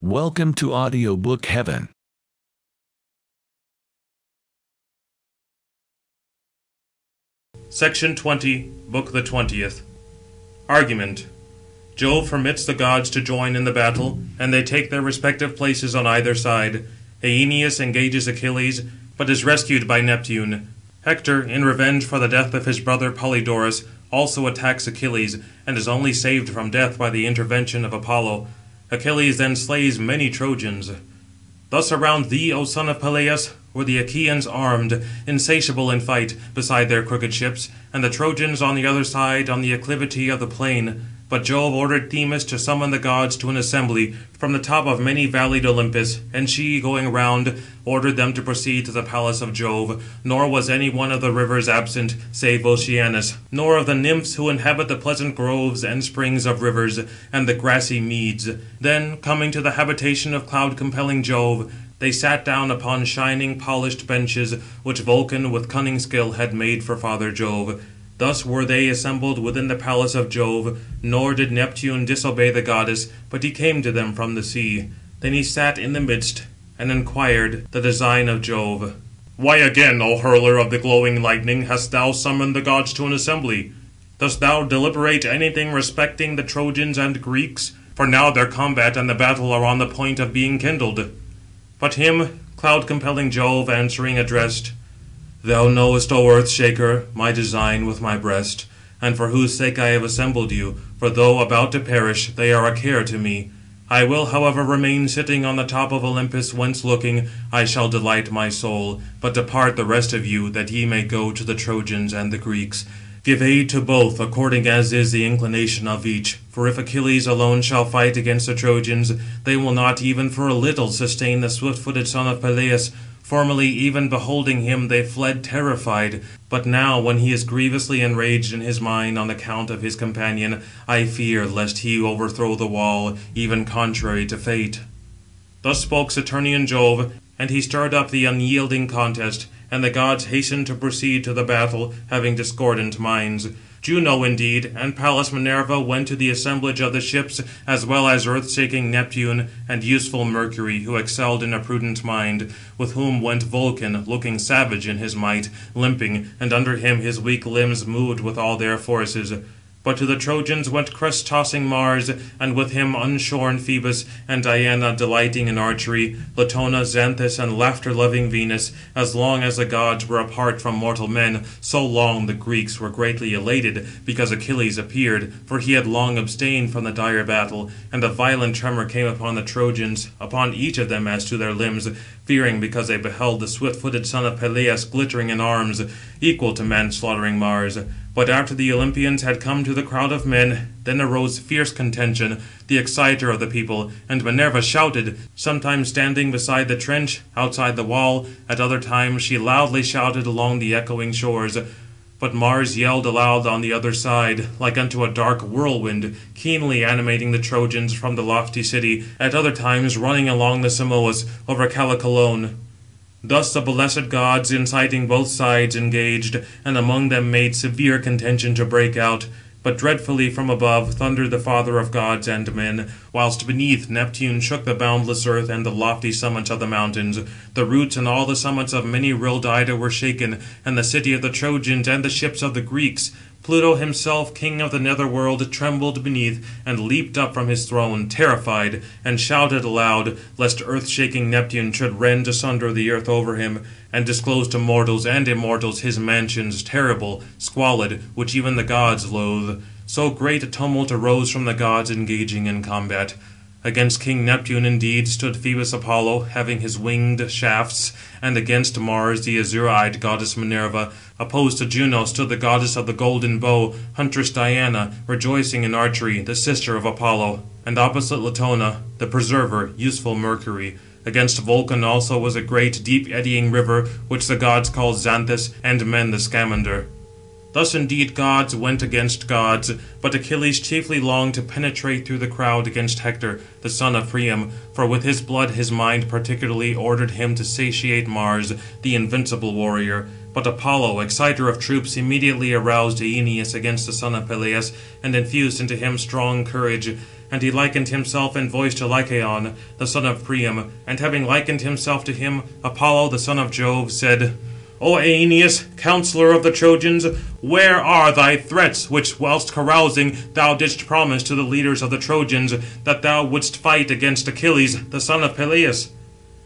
Welcome to Audiobook Heaven. Section 20, Book the 20th. Argument. Jove permits the gods to join in the battle, and they take their respective places on either side. Aeneas engages Achilles, but is rescued by Neptune. Hector, in revenge for the death of his brother Polydorus, also attacks Achilles, and is only saved from death by the intervention of Apollo. Achilles then slays many Trojans. Thus around thee, O son of Peleus, were the Achaeans armed, insatiable in fight, beside their crooked ships, and the Trojans on the other side on the acclivity of the plain. But Jove ordered Themis to summon the gods to an assembly from the top of many-valleyed Olympus, and she, going round, ordered them to proceed to the palace of Jove. Nor was any one of the rivers absent, save Oceanus, nor of the nymphs who inhabit the pleasant groves and springs of rivers, and the grassy meads. Then, coming to the habitation of cloud-compelling Jove, they sat down upon shining, polished benches, which Vulcan with cunning skill had made for Father Jove. Thus were they assembled within the palace of Jove, nor did Neptune disobey the goddess, but he came to them from the sea. Then he sat in the midst, and inquired the design of Jove. "Why again, O hurler of the glowing lightning, hast thou summoned the gods to an assembly? Dost thou deliberate anything respecting the Trojans and Greeks? For now their combat and the battle are on the point of being kindled." But him cloud-compelling Jove answering addressed, "Thou knowest, O Earth-shaker, my design with my breast, and for whose sake I have assembled you, for though about to perish, they are a care to me. I will, however, remain sitting on the top of Olympus, whence looking, I shall delight my soul, but depart the rest of you, that ye may go to the Trojans and the Greeks. Give aid to both, according as is the inclination of each. For if Achilles alone shall fight against the Trojans, they will not even for a little sustain the swift-footed son of Peleus. Formerly, even beholding him, they fled terrified. But now, when he is grievously enraged in his mind on account of his companion, I fear lest he overthrow the wall, even contrary to fate." Thus spoke Saturnian Jove, and he stirred up the unyielding contest, and the gods hastened to proceed to the battle, having discordant minds. Juno, indeed, and Pallas Minerva went to the assemblage of the ships, as well as earth-shaking Neptune, and useful Mercury, who excelled in a prudent mind, with whom went Vulcan, looking savage in his might, limping, and under him his weak limbs moved with all their forces. But to the Trojans went crest-tossing Mars, and with him unshorn Phoebus, and Diana delighting in archery, Latona, Xanthus, and laughter-loving Venus. As long as the gods were apart from mortal men, so long the Greeks were greatly elated, because Achilles appeared, for he had long abstained from the dire battle, and a violent tremor came upon the Trojans, upon each of them as to their limbs, fearing because they beheld the swift-footed son of Peleus glittering in arms, equal to man-slaughtering Mars. But after the Olympians had come to the crowd of men, then arose fierce contention, the exciter of the people, and Minerva shouted, sometimes standing beside the trench, outside the wall, at other times she loudly shouted along the echoing shores. But Mars yelled aloud on the other side, like unto a dark whirlwind, keenly animating the Trojans from the lofty city, at other times running along the Simois, over Callicolone. Thus the blessed gods, inciting both sides, engaged, and among them made severe contention to break out. But dreadfully from above thundered the father of gods and men, whilst beneath Neptune shook the boundless earth and the lofty summits of the mountains. The roots and all the summits of many rilled Ida were shaken, and the city of the Trojans and the ships of the Greeks. Pluto himself, king of the nether-world, trembled beneath, and leaped up from his throne, terrified, and shouted aloud, lest earth-shaking Neptune should rend asunder the earth over him, and disclose to mortals and immortals his mansions, terrible, squalid, which even the gods loathe. So great a tumult arose from the gods engaging in combat. Against King Neptune indeed stood Phoebus Apollo, having his winged shafts, and against Mars the azure-eyed goddess Minerva. Opposed to Juno stood the goddess of the golden bow, huntress Diana, rejoicing in archery, the sister of Apollo. And opposite Latona, the preserver, useful Mercury. Against Vulcan also was a great deep-eddying river, which the gods called Xanthus, and men the Scamander. Thus indeed gods went against gods, but Achilles chiefly longed to penetrate through the crowd against Hector, the son of Priam, for with his blood his mind particularly ordered him to satiate Mars, the invincible warrior. But Apollo, exciter of troops, immediately aroused Aeneas against the son of Peleus, and infused into him strong courage. And he likened himself in voice to Lycaon, the son of Priam, and having likened himself to him, Apollo, the son of Jove, said, O Aeneas, counsellor of the Trojans, where are thy threats, which, whilst carousing, thou didst promise to the leaders of the Trojans, that thou wouldst fight against Achilles, the son of Peleus?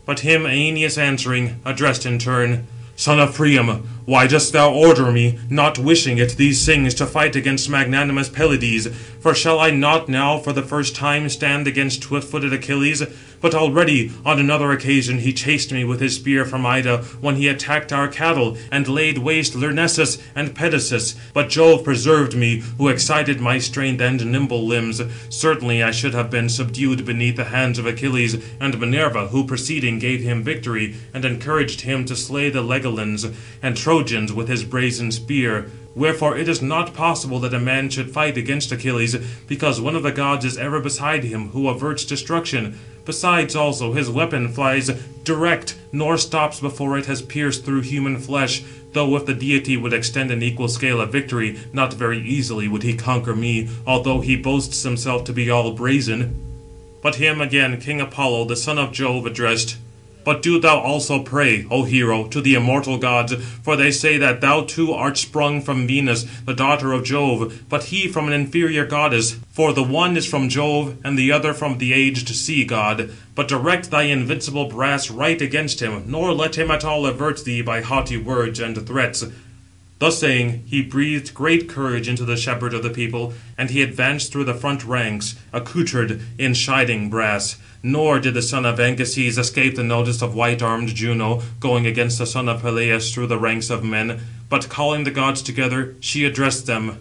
But him Aeneas answering, addressed in turn, Son of Priam, why dost thou order me, not wishing it these things, to fight against magnanimous Pelides? For shall I not now for the first time stand against swift-footed Achilles? But already on another occasion he chased me with his spear from Ida, when he attacked our cattle, and laid waste Lyrnessus and Pedasus. But Jove preserved me, who excited my strength and nimble limbs. Certainly I should have been subdued beneath the hands of Achilles, and Minerva, who preceding gave him victory, and encouraged him to slay the Legions and Trojans with his brazen spear. Wherefore it is not possible that a man should fight against Achilles, because one of the gods is ever beside him, who averts destruction. Besides also, his weapon flies direct, nor stops before it has pierced through human flesh. Though if the deity would extend an equal scale of victory, not very easily would he conquer me, although he boasts himself to be all brazen. But him again King Apollo, the son of Jove, addressed, But do thou also pray, O hero, to the immortal gods, for they say that thou too art sprung from Venus, the daughter of Jove, but he from an inferior goddess. For the one is from Jove, and the other from the aged sea god. But direct thy invincible brass right against him, nor let him at all avert thee by haughty words and threats. Thus saying, he breathed great courage into the shepherd of the people, and he advanced through the front ranks, accoutred in shining brass. Nor did the son of Anchises escape the notice of white-armed Juno, going against the son of Peleus through the ranks of men. But calling the gods together, she addressed them.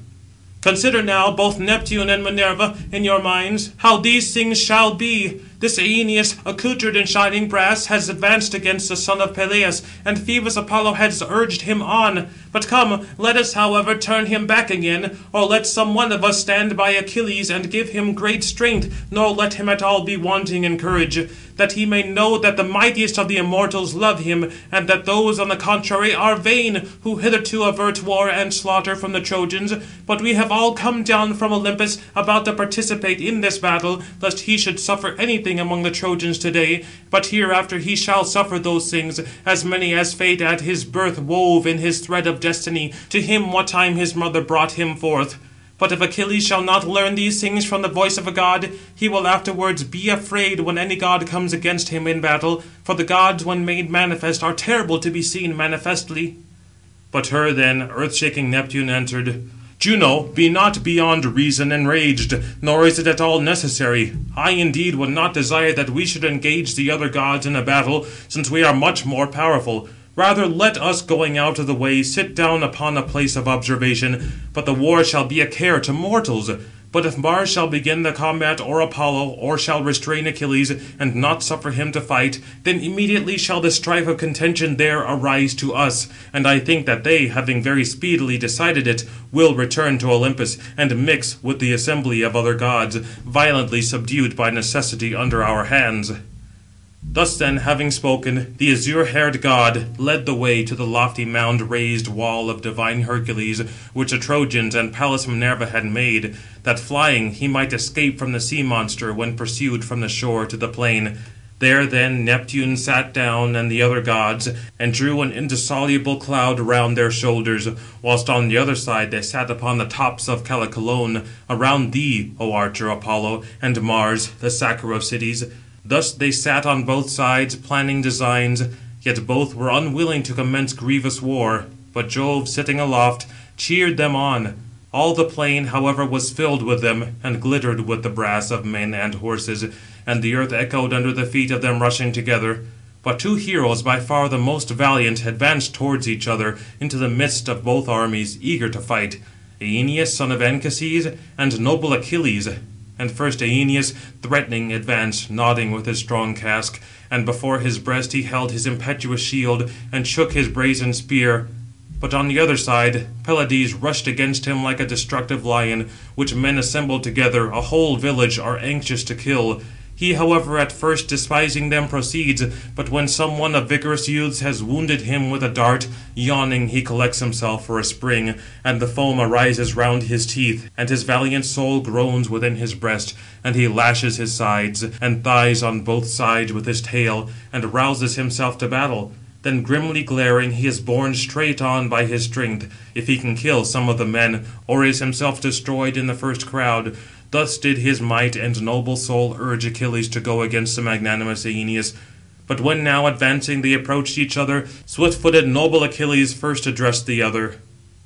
Consider now, both Neptune and Minerva, in your minds, how these things shall be. This Aeneas, accoutred in shining brass, has advanced against the son of Peleus, and Phoebus Apollo has urged him on. But come, let us, however, turn him back again, or let some one of us stand by Achilles, and give him great strength, nor let him at all be wanting in courage, that he may know that the mightiest of the immortals love him, and that those, on the contrary, are vain, who hitherto avert war and slaughter from the Trojans. But we have all come down from Olympus, about to participate in this battle, lest he should suffer anything among the Trojans today, but hereafter he shall suffer those things, as many as fate at his birth wove in his thread of destiny, to him what time his mother brought him forth. But if Achilles shall not learn these things from the voice of a god, he will afterwards be afraid when any god comes against him in battle, for the gods, when made manifest, are terrible to be seen manifestly. But her then, earth-shaking Neptune answered, Juno, be not beyond reason enraged, nor is it at all necessary. I indeed would not desire that we should engage the other gods in a battle, since we are much more powerful. Rather let us, going out of the way, sit down upon a place of observation, but the war shall be a care to mortals. But if Mars shall begin the combat, or Apollo, or shall restrain Achilles, and not suffer him to fight, then immediately shall the strife of contention there arise to us. And I think that they, having very speedily decided it, will return to Olympus, and mix with the assembly of other gods, violently subdued by necessity under our hands. Thus then, having spoken, the azure-haired god led the way to the lofty mound-raised wall of divine Hercules, which the Trojans and Pallas Minerva had made, that flying he might escape from the sea-monster when pursued from the shore to the plain. There then Neptune sat down, and the other gods, and drew an indissoluble cloud round their shoulders, whilst on the other side they sat upon the tops of Calicolone, around thee, O archer Apollo, and Mars, the sacker of cities. Thus they sat on both sides, planning designs, yet both were unwilling to commence grievous war. But Jove, sitting aloft, cheered them on. All the plain, however, was filled with them, and glittered with the brass of men and horses, and the earth echoed under the feet of them rushing together. But two heroes, by far the most valiant, advanced towards each other, into the midst of both armies, eager to fight, Aeneas, son of Anchises, and noble Achilles. And first Aeneas, threatening, advanced, nodding with his strong casque, and before his breast he held his impetuous shield, and shook his brazen spear. But on the other side, Pelides rushed against him like a destructive lion, which men assembled together, a whole village, are anxious to kill. He, however, at first despising them proceeds, but when some one of vigorous youths has wounded him with a dart, yawning he collects himself for a spring, and the foam arises round his teeth, and his valiant soul groans within his breast, and he lashes his sides and thighs on both sides with his tail, and rouses himself to battle. Then grimly glaring, he is borne straight on by his strength, if he can kill some of the men, or is himself destroyed in the first crowd. Thus did his might and noble soul urge Achilles to go against the magnanimous Aeneas. But when now advancing they approached each other, swift-footed noble Achilles first addressed the other.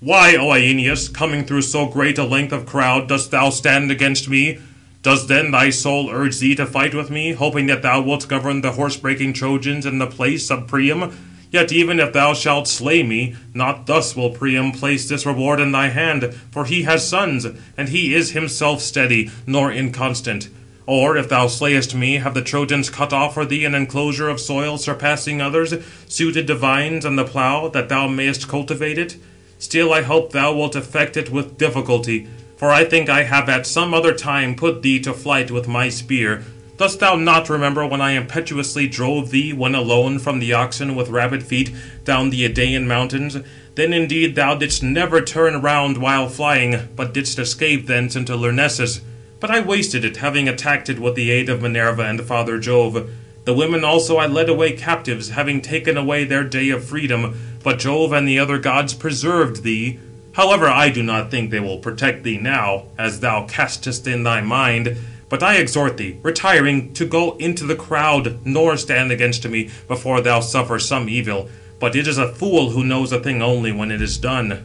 "Why, O Aeneas, coming through so great a length of crowd, dost thou stand against me? Does then thy soul urge thee to fight with me, hoping that thou wilt govern the horse-breaking Trojans in the place of Priam? Yet even if thou shalt slay me, not thus will Priam place this reward in thy hand, for he has sons, and he is himself steady, nor inconstant. Or, if thou slayest me, have the Trojans cut off for thee an enclosure of soil surpassing others, suited to vines and the plough, that thou mayest cultivate it? Still I hope thou wilt effect it with difficulty, for I think I have at some other time put thee to flight with my spear. Dost thou not remember when I impetuously drove thee, when alone, from the oxen with rapid feet, down the Idaean mountains? Then indeed thou didst never turn round while flying, but didst escape thence into Lyrnessus. But I wasted it, having attacked it with the aid of Minerva and Father Jove. The women also I led away captives, having taken away their day of freedom, but Jove and the other gods preserved thee. However, I do not think they will protect thee now, as thou castest in thy mind. But I exhort thee, retiring, to go into the crowd, nor stand against me, before thou suffer some evil. But it is a fool who knows a thing only when it is done."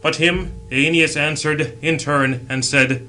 But him Aeneas answered in turn, and said,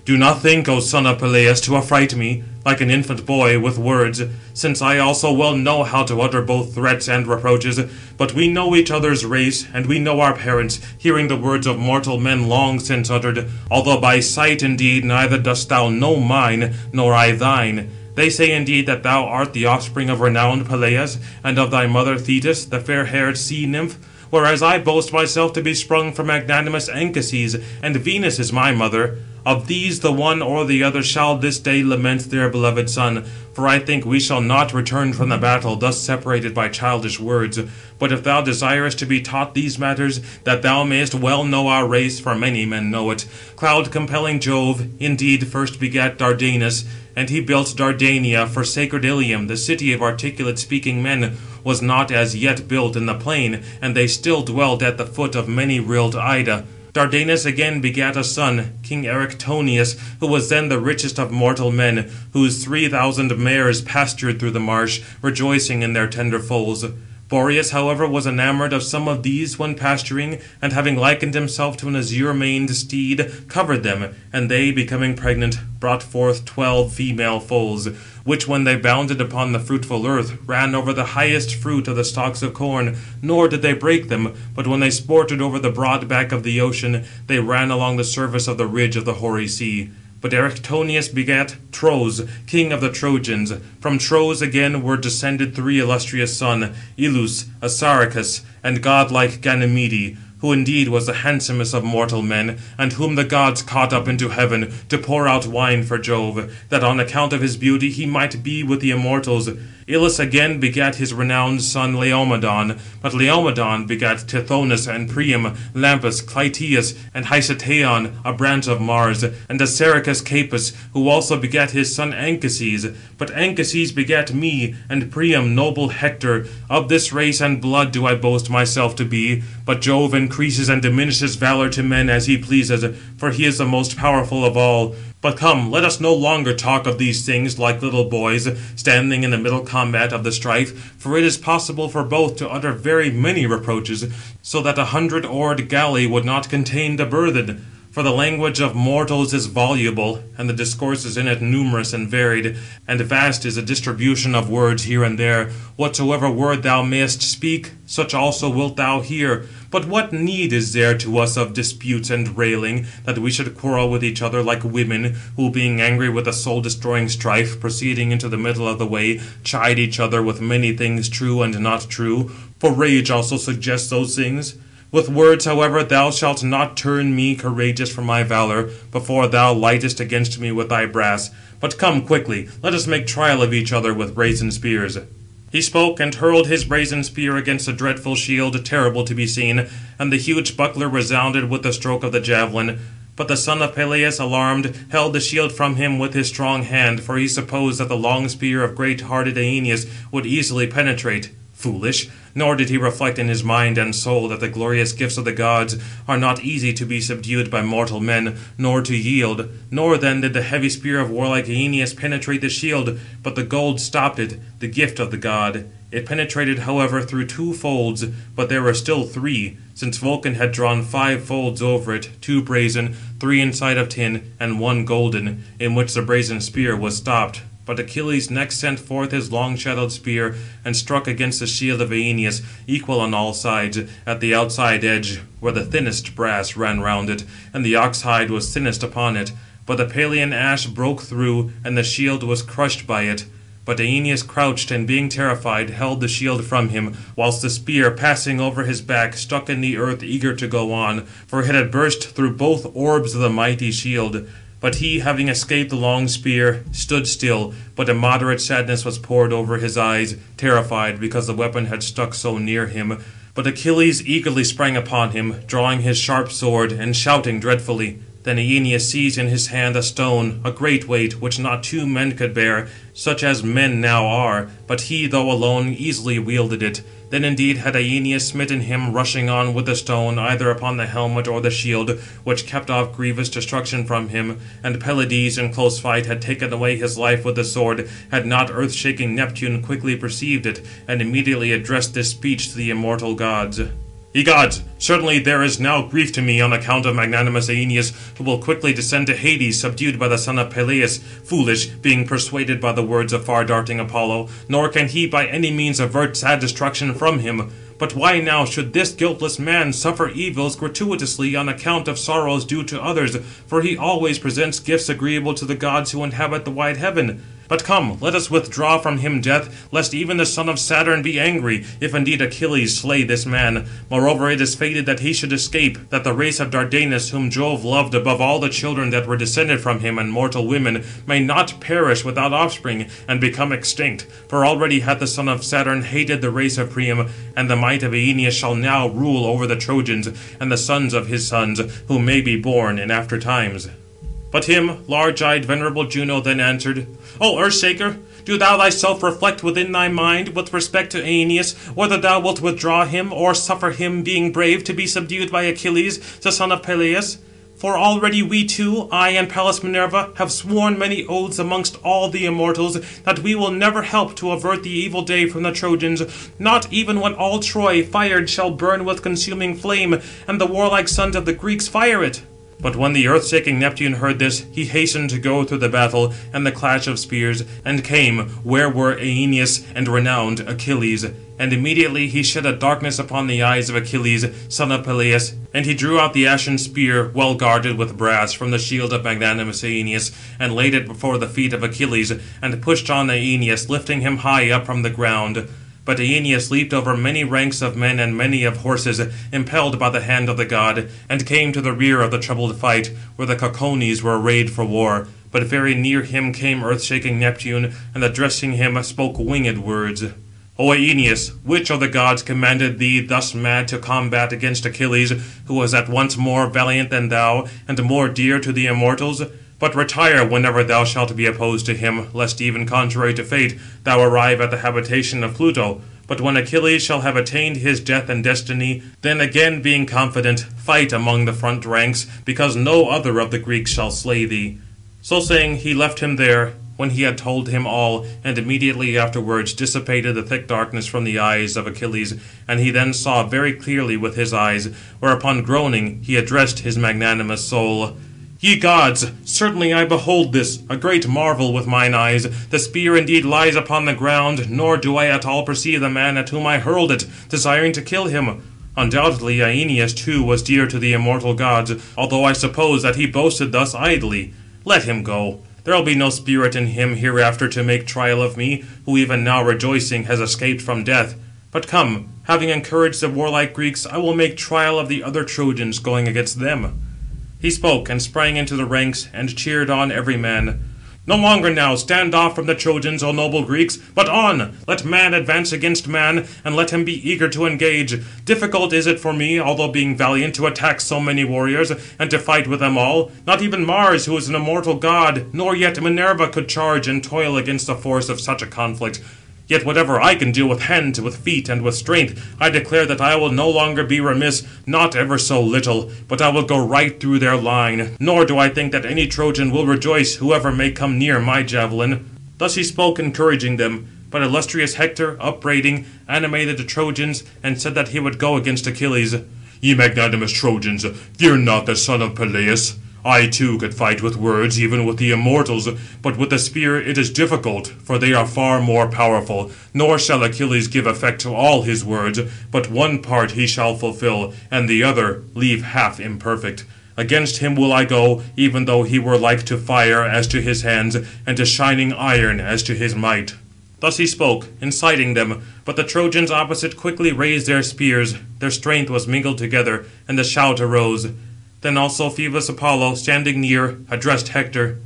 "Do not think, O son of Peleus, to affright me, like an infant boy, with words, since I also well know how to utter both threats and reproaches. But we know each other's race, and we know our parents, hearing the words of mortal men long since uttered, although by sight indeed neither dost thou know mine, nor I thine. They say indeed that thou art the offspring of renowned Peleus, and of thy mother Thetis, the fair-haired sea-nymph, whereas I boast myself to be sprung from magnanimous Anchises, and Venus is my mother. Of these the one or the other shall this day lament their beloved son, for I think we shall not return from the battle thus separated by childish words. But if thou desirest to be taught these matters, that thou mayest well know our race, for many men know it, cloud-compelling Jove indeed first begat Dardanus, and he built Dardania, for sacred Ilium, the city of articulate-speaking men, was not as yet built in the plain, and they still dwelt at the foot of many-rilled Ida. Dardanus again begat a son, King Erichthonius, who was then the richest of mortal men, whose 3,000 mares pastured through the marsh, rejoicing in their tender foals. Boreas, however, was enamoured of some of these when pasturing, and having likened himself to an azure-maned steed, covered them, and they, becoming pregnant, brought forth 12 female foals, which when they bounded upon the fruitful earth, ran over the highest fruit of the stalks of corn, nor did they break them, but when they sported over the broad back of the ocean, they ran along the surface of the ridge of the hoary sea. But Erichthonius begat Tros, king of the Trojans. From Tros again were descended 3 illustrious sons, Ilus, Assaracus, and godlike Ganymede, who indeed was the handsomest of mortal men, and whom the gods caught up into heaven, to pour out wine for Jove, that on account of his beauty he might be with the immortals. Ilus again begat his renowned son Laomedon, but Laomedon begat Tithonus and Priam, Lampus, Clytius, and Hicetaon, a branch of Mars, and Assaracus Capus, who also begat his son Anchises. But Anchises begat me, and Priam noble Hector. Of this race and blood do I boast myself to be. But Jove increases and diminishes valour to men as he pleases, for he is the most powerful of all. But come, let us no longer talk of these things like little boys, standing in the middle combat of the strife, for it is possible for both to utter very many reproaches, so that 100-oared galley would not contain the burthen. For the language of mortals is voluble, and the discourses in it numerous and varied, and vast is the distribution of words here and there. Whatsoever word thou mayest speak, such also wilt thou hear. But what need is there to us of disputes and railing, that we should quarrel with each other like women, who being angry with a soul-destroying strife, proceeding into the middle of the way, chide each other with many things true and not true? For rage also suggests those things. With words, however, thou shalt not turn me courageous from my valour, before thou lightest against me with thy brass. But come quickly, let us make trial of each other with brazen spears." He spoke, and hurled his brazen spear against the dreadful shield, terrible to be seen, and the huge buckler resounded with the stroke of the javelin. But the son of Peleus, alarmed, held the shield from him with his strong hand, for he supposed that the long spear of great-hearted Aeneas would easily penetrate. Foolish! Nor did he reflect in his mind and soul that the glorious gifts of the gods are not easy to be subdued by mortal men, nor to yield. Nor then did the heavy spear of warlike Aeneas penetrate the shield, but the gold stopped it, the gift of the god. It penetrated, however, through 2 folds, but there were still 3, since Vulcan had drawn 5 folds over it, 2 brazen, 3 inside of tin, and 1 golden, in which the brazen spear was stopped. But Achilles next sent forth his long-shadowed spear, and struck against the shield of Aeneas, equal on all sides, at the outside edge, where the thinnest brass ran round it, and the ox-hide was thinnest upon it. But the Pelian ash broke through, and the shield was crushed by it. But Aeneas crouched, and being terrified, held the shield from him, whilst the spear, passing over his back, stuck in the earth, eager to go on, for it had burst through both orbs of the mighty shield. But he, having escaped the long spear, stood still, but a moderate sadness was poured over his eyes, terrified, because the weapon had stuck so near him. But Achilles eagerly sprang upon him, drawing his sharp sword, and shouting dreadfully. Then Aeneas seized in his hand a stone, a great weight, which not 2 men could bear, such as men now are, but he, though alone, easily wielded it. Then indeed had Aeneas smitten him, rushing on with the stone, either upon the helmet or the shield, which kept off grievous destruction from him. And Pelides in close fight had taken away his life with the sword, had not earth-shaking Neptune quickly perceived it, and immediately addressed this speech to the immortal gods. "Ye gods, certainly there is now grief to me on account of magnanimous Aeneas, who will quickly descend to Hades, subdued by the son of Peleus, foolish, being persuaded by the words of far-darting Apollo, nor can he by any means avert sad destruction from him. But why now should this guiltless man suffer evils gratuitously on account of sorrows due to others? For he always presents gifts agreeable to the gods who inhabit the wide heaven. But come, let us withdraw from him death, lest even the son of Saturn be angry, if indeed Achilles slay this man. Moreover, it is fated that he should escape, that the race of Dardanus, whom Jove loved above all the children that were descended from him and mortal women, may not perish without offspring, and become extinct. For already hath the son of Saturn hated the race of Priam, and the might of Aeneas shall now rule over the Trojans, and the sons of his sons, who may be born in after times." But him, large-eyed venerable Juno then answered, "O Earth-shaker, do thou thyself reflect within thy mind, with respect to Aeneas, whether thou wilt withdraw him, or suffer him, being brave, to be subdued by Achilles, the son of Peleus. For already we two, I and Pallas Minerva, have sworn many oaths amongst all the immortals, that we will never help to avert the evil day from the Trojans, not even when all Troy, fired, shall burn with consuming flame, and the warlike sons of the Greeks fire it." But when the earth-shaking Neptune heard this, he hastened to go through the battle and the clash of spears, and came where were Aeneas and renowned Achilles. And immediately he shed a darkness upon the eyes of Achilles, son of Peleus, and he drew out the ashen spear, well guarded with brass, from the shield of magnanimous Aeneas, and laid it before the feet of Achilles, and pushed on Aeneas, lifting him high up from the ground. But Aeneas leaped over many ranks of men and many of horses, impelled by the hand of the god, and came to the rear of the troubled fight, where the Caucones were arrayed for war. But very near him came earth-shaking Neptune, and addressing him spoke winged words. "O Aeneas, which of the gods commanded thee thus mad to combat against Achilles, who was at once more valiant than thou, and more dear to the immortals? But retire whenever thou shalt be opposed to him, lest even contrary to fate, thou arrive at the habitation of Pluto. But when Achilles shall have attained his death and destiny, then again being confident, fight among the front ranks, because no other of the Greeks shall slay thee." So saying, he left him there, when he had told him all, and immediately afterwards dissipated the thick darkness from the eyes of Achilles, and he then saw very clearly with his eyes, whereupon groaning he addressed his magnanimous soul. "Ye gods, certainly I behold this, a great marvel with mine eyes. The spear indeed lies upon the ground, nor do I at all perceive the man at whom I hurled it, desiring to kill him. Undoubtedly Aeneas too was dear to the immortal gods, although I suppose that he boasted thus idly. Let him go. There will be no spirit in him hereafter to make trial of me, who even now rejoicing has escaped from death. But come, having encouraged the warlike Greeks, I will make trial of the other Trojans going against them." He spoke, and sprang into the ranks, and cheered on every man. No longer now stand off from the Trojans, O noble Greeks, but on! Let man advance against man, and let him be eager to engage. Difficult is it for me, although being valiant, to attack so many warriors, and to fight with them all. Not even Mars, who is an immortal god, nor yet Minerva could charge and toil against the force of such a conflict. Yet whatever I can do with hands, with feet, and with strength, I declare that I will no longer be remiss, not ever so little, but I will go right through their line. Nor do I think that any Trojan will rejoice, whoever may come near my javelin." Thus he spoke, encouraging them. But illustrious Hector, upbraiding, animated the Trojans, and said that he would go against Achilles. "Ye magnanimous Trojans, fear not the son of Peleus. I too could fight with words, even with the immortals, but with the spear it is difficult, for they are far more powerful. Nor shall Achilles give effect to all his words, but one part he shall fulfill, and the other leave half imperfect. Against him will I go, even though he were like to fire as to his hands, and to shining iron as to his might." Thus he spoke, inciting them, but the Trojans opposite quickly raised their spears. Their strength was mingled together, and a shout arose. Then also Phoebus Apollo, standing near, addressed Hector.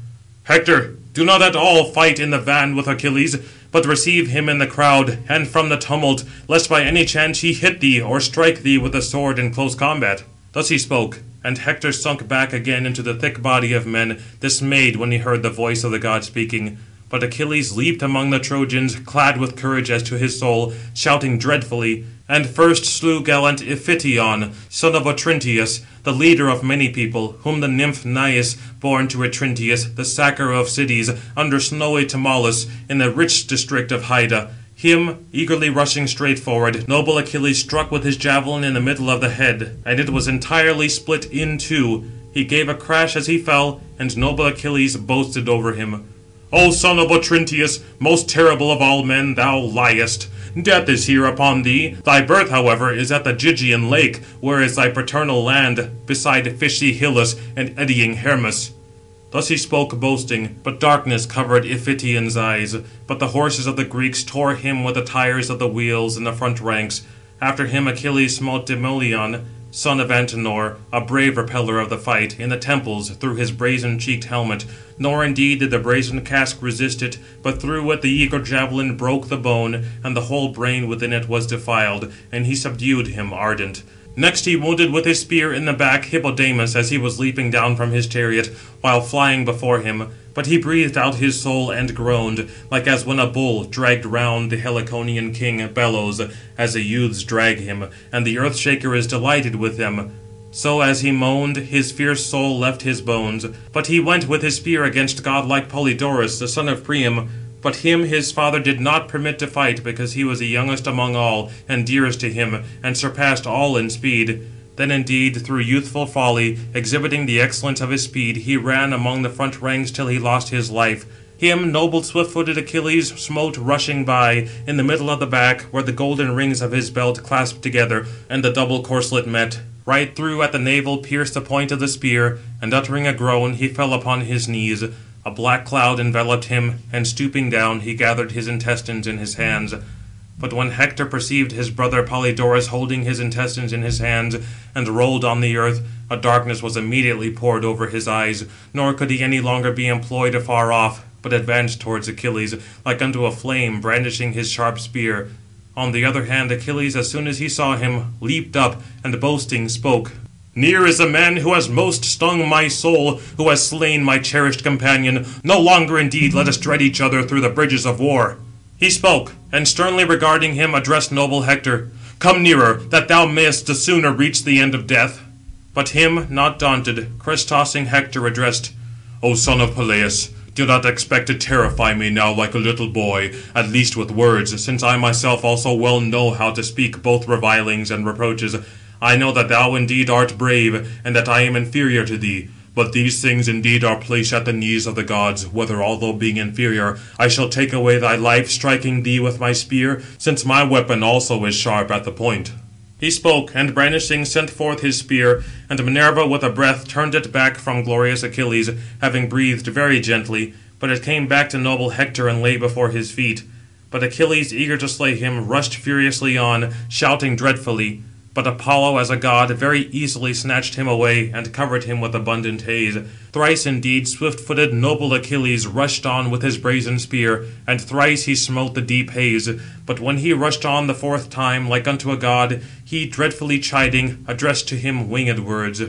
"Hector, do not at all fight in the van with Achilles, but receive him in the crowd, and from the tumult, lest by any chance he hit thee, or strike thee with the sword in close combat." Thus he spoke, and Hector sunk back again into the thick body of men, dismayed when he heard the voice of the god speaking. But Achilles leaped among the Trojans, clad with courage as to his soul, shouting dreadfully, and first slew gallant Iphition, son of Otrynteus, the leader of many people, whom the nymph Naias, born to Otrynteus, the sacker of cities, under snowy Tmolus, in the rich district of Hyda. Him, eagerly rushing straight forward, noble Achilles struck with his javelin in the middle of the head, and it was entirely split in two. He gave a crash as he fell, and noble Achilles boasted over him. "O son of Otrynteus, most terrible of all men, thou liest. Death is here upon thee. Thy birth, however, is at the Gygaean lake, where is thy paternal land, beside fishy Hyllus and eddying Hermus." Thus he spoke boasting, but darkness covered Iphithion's eyes. But the horses of the Greeks tore him with the tires of the wheels in the front ranks. After him Achilles smote Demoleon, son of Antenor, a brave repeller of the fight, in the temples, through his brazen-cheeked helmet. Nor indeed did the brazen casque resist it, but through it the eager javelin broke the bone, and the whole brain within it was defiled, and he subdued him ardent. Next he wounded with his spear in the back Hippodamus as he was leaping down from his chariot, while flying before him. But he breathed out his soul and groaned, like as when a bull, dragged round the Heliconian king, bellows, as the youths drag him, and the earth-shaker is delighted with them. So as he moaned, his fierce soul left his bones. But he went with his spear against godlike Polydorus, the son of Priam. But him his father did not permit to fight, because he was the youngest among all, and dearest to him, and surpassed all in speed. Then indeed, through youthful folly, exhibiting the excellence of his speed, he ran among the front ranks till he lost his life. Him noble swift-footed Achilles smote rushing by, in the middle of the back, where the golden rings of his belt clasped together, and the double corslet met. Right through at the navel pierced the point of the spear, and uttering a groan, he fell upon his knees. A black cloud enveloped him, and stooping down, he gathered his intestines in his hands. But when Hector perceived his brother Polydorus holding his intestines in his hands, and rolled on the earth, a darkness was immediately poured over his eyes, nor could he any longer be employed afar off, but advanced towards Achilles, like unto a flame, brandishing his sharp spear. On the other hand, Achilles, as soon as he saw him, leaped up, and boasting spoke. "Near is the man who has most stung my soul, who has slain my cherished companion. No longer indeed let us dread each other through the bridges of war." He spoke, and sternly regarding him, addressed noble Hector. "Come nearer, that thou mayest the sooner reach the end of death." But him, not daunted, crest-tossing Hector addressed. "O son of Peleus, do not expect to terrify me now like a little boy, at least with words, since I myself also well know how to speak both revilings and reproaches. I know that thou indeed art brave, and that I am inferior to thee. But these things indeed are placed at the knees of the gods, whether, although being inferior, I shall take away thy life, striking thee with my spear, since my weapon also is sharp at the point." He spoke, and brandishing sent forth his spear, and Minerva with a breath turned it back from glorious Achilles, having breathed very gently. But it came back to noble Hector and lay before his feet. But Achilles, eager to slay him, rushed furiously on, shouting dreadfully. But Apollo, as a god, very easily snatched him away, and covered him with abundant haze. Thrice indeed swift-footed noble Achilles rushed on with his brazen spear, and thrice he smote the deep haze. But when he rushed on the fourth time, like unto a god, he, dreadfully chiding, addressed to him winged words.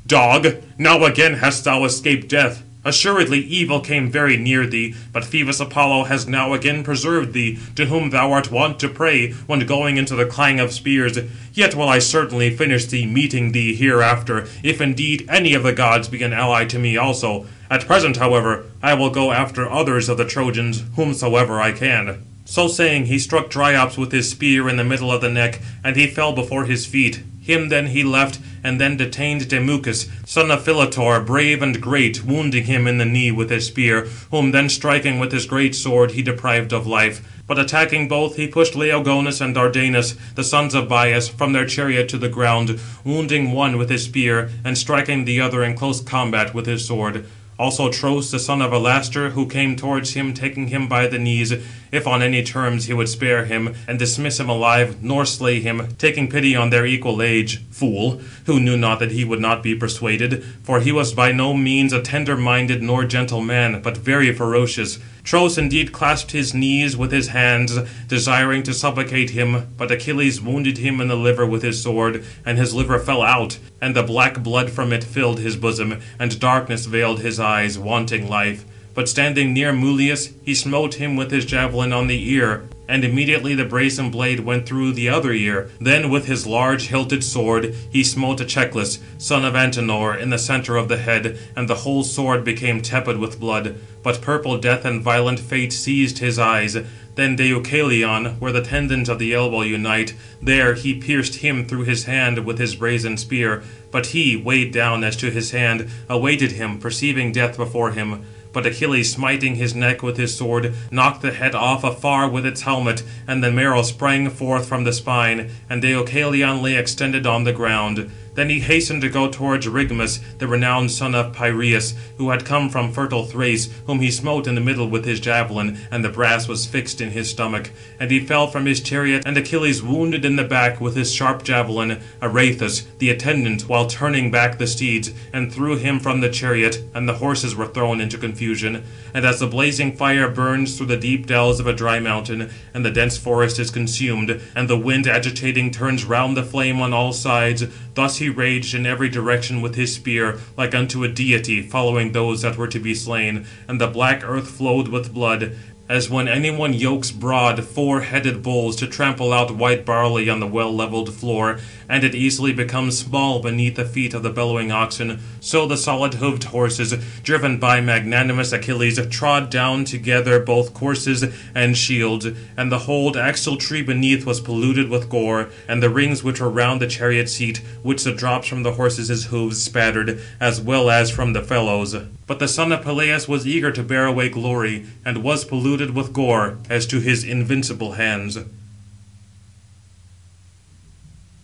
Dog, now again hast thou escaped death. Assuredly evil came very near thee, but Phoebus Apollo has now again preserved thee, to whom thou art wont to pray, when going into the clang of spears. Yet will I certainly finish thee, meeting thee hereafter, if indeed any of the gods be an ally to me also. At present, however, I will go after others of the Trojans, whomsoever I can. So saying, he struck Dryops with his spear in the middle of the neck, and he fell before his feet. Him then he left, and then detained Demuchus, son of Philotor, brave and great, wounding him in the knee with his spear, whom then striking with his great sword he deprived of life. But attacking both, he pushed Laogonus and Dardanus, the sons of Bias, from their chariot to the ground, wounding one with his spear, and striking the other in close combat with his sword. Also Tros, the son of Alastor, who came towards him, taking him by the knees, if on any terms he would spare him, and dismiss him alive, nor slay him, taking pity on their equal age, fool, who knew not that he would not be persuaded, for he was by no means a tender-minded nor gentle man, but very ferocious. Tros indeed clasped his knees with his hands, desiring to supplicate him, but Achilles wounded him in the liver with his sword, and his liver fell out, and the black blood from it filled his bosom, and darkness veiled his eyes, wanting life. But standing near Mulius, he smote him with his javelin on the ear, and immediately the brazen blade went through the other ear. Then with his large hilted sword he smote Echeclus, son of Antenor, in the centre of the head, and the whole sword became tepid with blood. But purple death and violent fate seized his eyes. Then Deucalion, where the tendons of the elbow unite, there he pierced him through his hand with his brazen spear. But he, weighed down as to his hand, awaited him, perceiving death before him. But Achilles, smiting his neck with his sword, knocked the head off afar with its helmet, and the marrow sprang forth from the spine, and Deucalion lay extended on the ground. Then he hastened to go towards Rigmus, the renowned son of Piraeus, who had come from fertile Thrace, whom he smote in the middle with his javelin, and the brass was fixed in his stomach. And he fell from his chariot, and Achilles wounded in the back with his sharp javelin Araethus, the attendant, while turning back the steeds, and threw him from the chariot, and the horses were thrown into confusion. And as the blazing fire burns through the deep dells of a dry mountain, and the dense forest is consumed, and the wind agitating turns round the flame on all sides, thus he raged in every direction with his spear, like unto a deity, following those that were to be slain. And the black earth flowed with blood, as when any one yokes broad 4-headed bulls to trample out white barley on the well-levelled floor, and it easily becomes small beneath the feet of the bellowing oxen, so the solid-hoofed horses, driven by magnanimous Achilles, trod down together both courses and shields, and the whole axle-tree beneath was polluted with gore, and the rings which were round the chariot seat, which the drops from the horses' hoofs spattered, as well as from the felloes. But the son of Peleus was eager to bear away glory, and was polluted with gore, as to his invincible hands.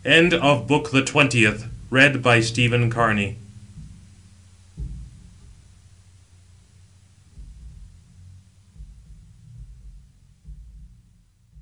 End of Book the 20th, read by Stephen Carney.